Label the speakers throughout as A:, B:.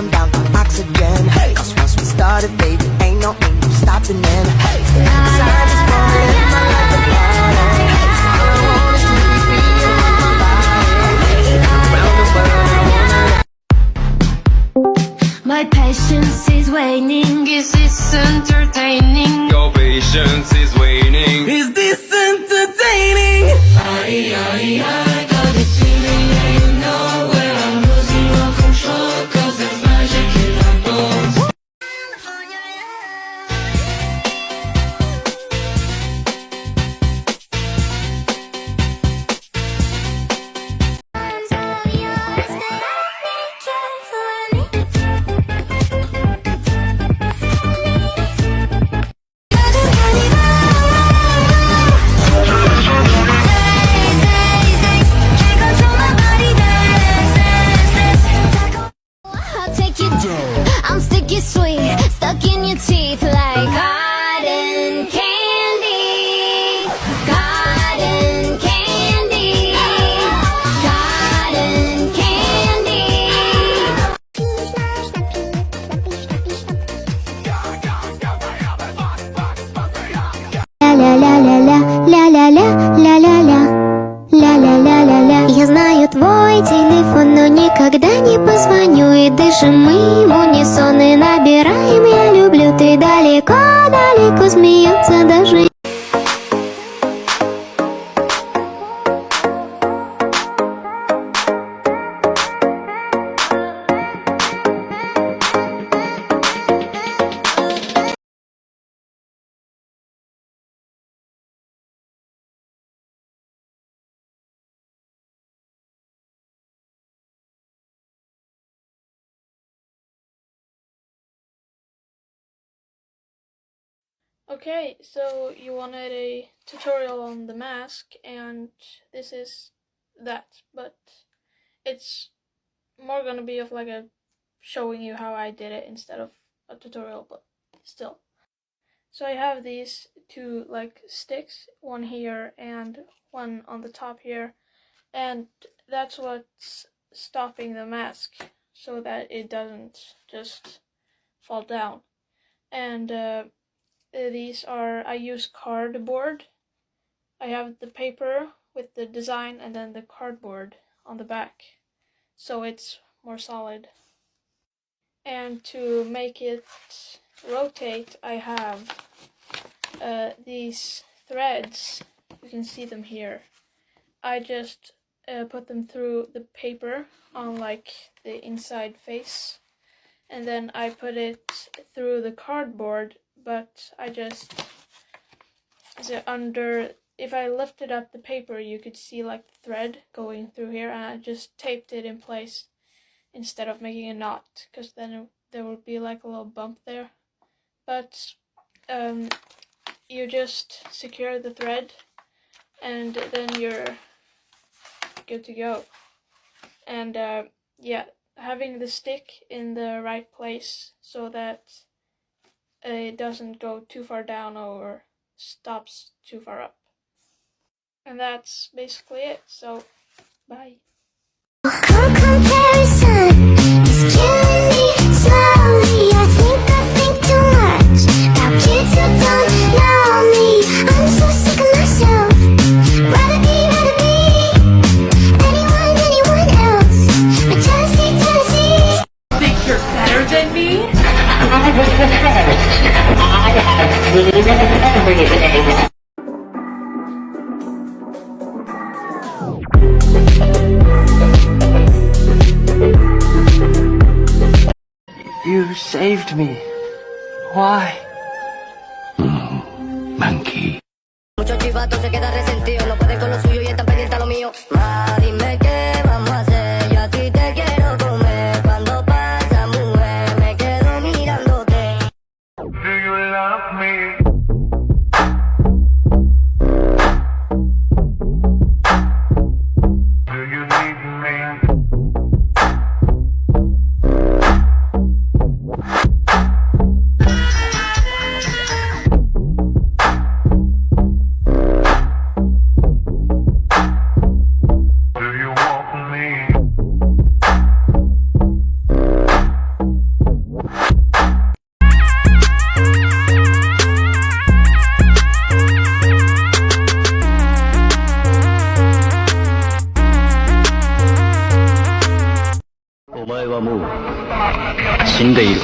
A: I'm down for oxygen. Cause once we started, baby, ain't no stopping in. Inside this moment, live my life and party. All I want is to be free and move my body. Around the world, I wanna.
B: My patience is waning. Is this entertaining?
C: Your patience is waning.
A: Is this entertaining?
B: I got this feeling, yeah, you know where I'm losing all control. Cause there's magic in my bones. I'm sticky sweet, stuck in your teeth like cotton candy. Cotton candy. Cotton candy. Ля-ля-ля-ля-ля-ля-ля-ля-ля-ля-ля. Я знаю твой телефон, но никогда не позвоню. И дышим мы в унисон и набираем «Я люблю». Ты далеко-далеко, смеется даже.
D: Okay, so you wanted a tutorial on the mask, and this is that, but it's more gonna be of like a showing you how I did it instead of a tutorial, but still. So I have these two like sticks, one here and one on the top here, and that's what's stopping the mask so that it doesn't just fall down. And these are, I use cardboard. I have the paper with the design and then the cardboard on the back, so it's more solid. And to make it rotate, I have these threads. You can see them here. I just put them through the paper on like the inside face, and then I put it through the cardboard, but I just, if I lifted up the paper, you could see like the thread going through here, and I just taped it in place instead of making a knot, because then there would be like a little bump there. But you just secure the thread, and then you're good to go. And yeah, having the stick in the right place so that it doesn't go too far down or stops too far up. And that's basically it, so bye.
B: Comparison is killing me slowly. I think too much about kids who don't know me. I'm so sick of myself. Rather be anyone else. But jealousy.
E: Think you're better than me?
F: You saved me. Why?
C: Monkey.
G: Muchos chivatos se quedan resentidos, no pueden con lo suyo y están pendientes a lo mío. Ma, dime qué vamos a hacer, yo a ti te quiero comer. Cuando pasa, mujer, me quedo mirándote.
H: Do you love me? Do you need me?
I: 死んでいる。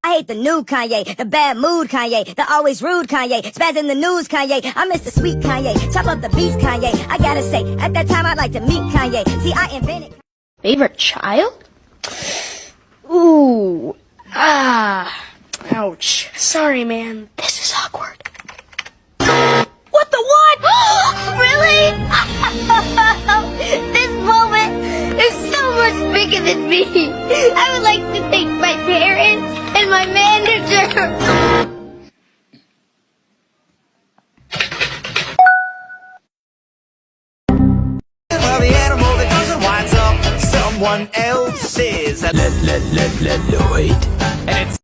G: I hate the new Kanye, the bad mood Kanye, the always rude Kanye, spaz in the news Kanye. I miss the sweet Kanye, chop up the beats Kanye. I gotta say, at that time I'd like to meet Kanye. See, I invented.
D: Favorite child? Ooh. Ouch. Sorry, man. This is awkward. What the what?
G: Really? This moment is so much bigger than me. I would like to thank my parents and my manager.
A: For the animal that goes and winds up someone else's. Wait. And it's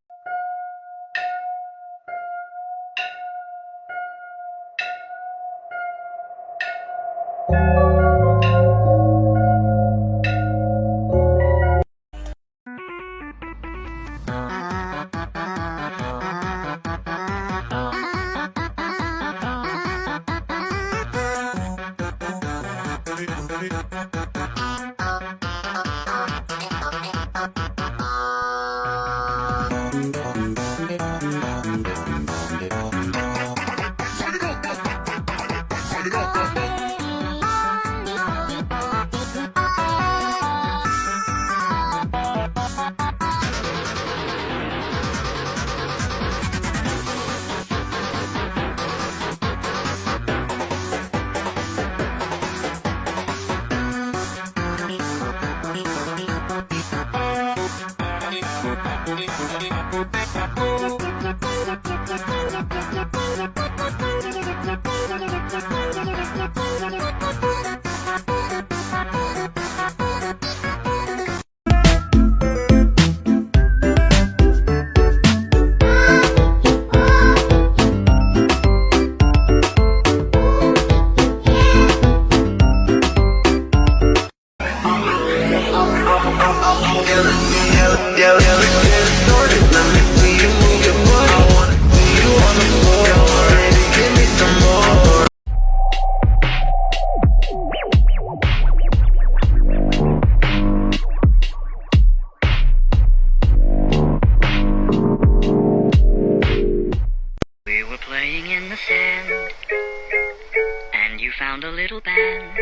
J: found a little band.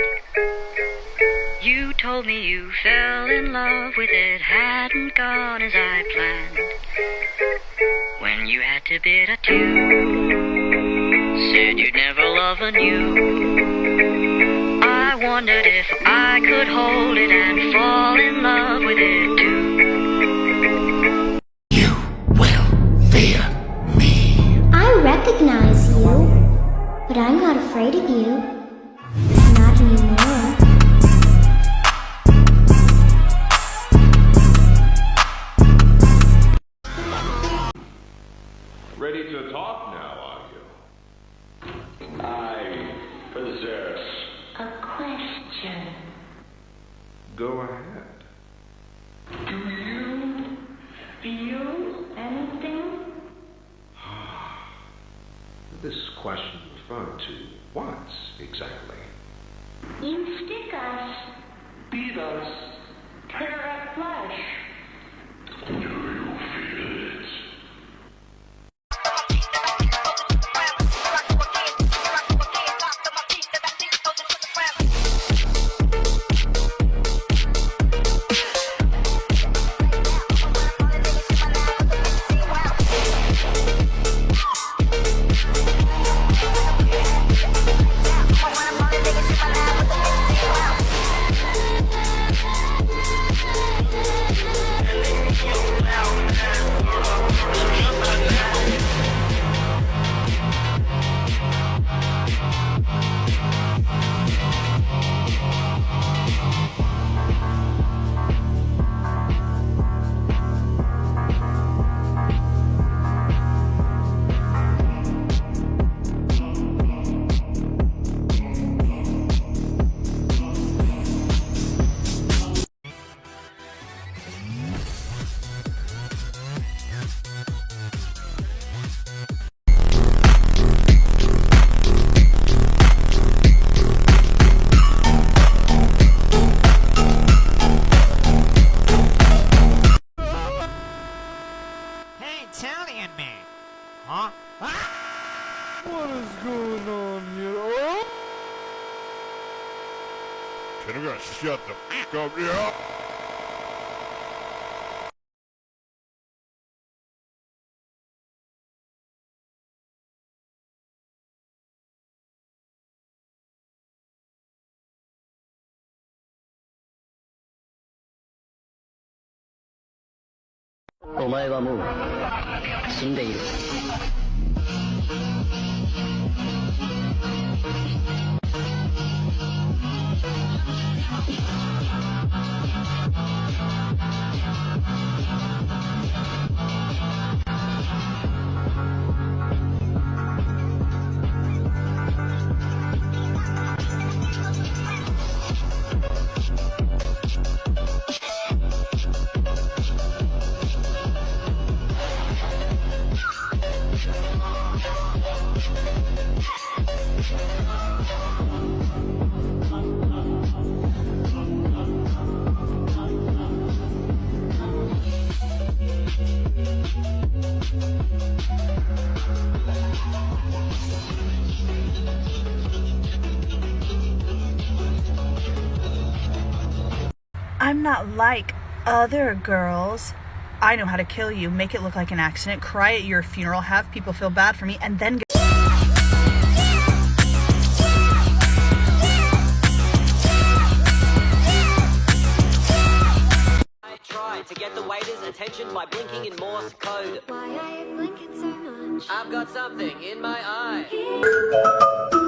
J: You told me you fell in love with it, hadn't gone as I planned. When you had to bid adieu, said you'd never love anew. I wondered if I could hold it and fall in love with it too.
K: You will fear me.
B: I recognize you, but I'm not afraid of you. Not anymore.
I: Ready to talk now, are you?
H: I possess
B: A question.
I: Go ahead.
H: Do you
B: Feel anything?
I: This question referred to what exactly?
B: You stick us,
H: beat us?
B: tear at flesh.
H: Do you feel it?
L: Hey, Italian man! Huh?
M: What is going on here? Oh! Can I just shut the f*** up here?
N: I'm not like other girls. I know how to kill you, make it look like an accident, cry at your funeral, have people feel bad for me, and then go.
O: I tried to get the waiter's attention by blinking in Morse code.
B: Why are you blinking so much?
O: I've got something in my eye.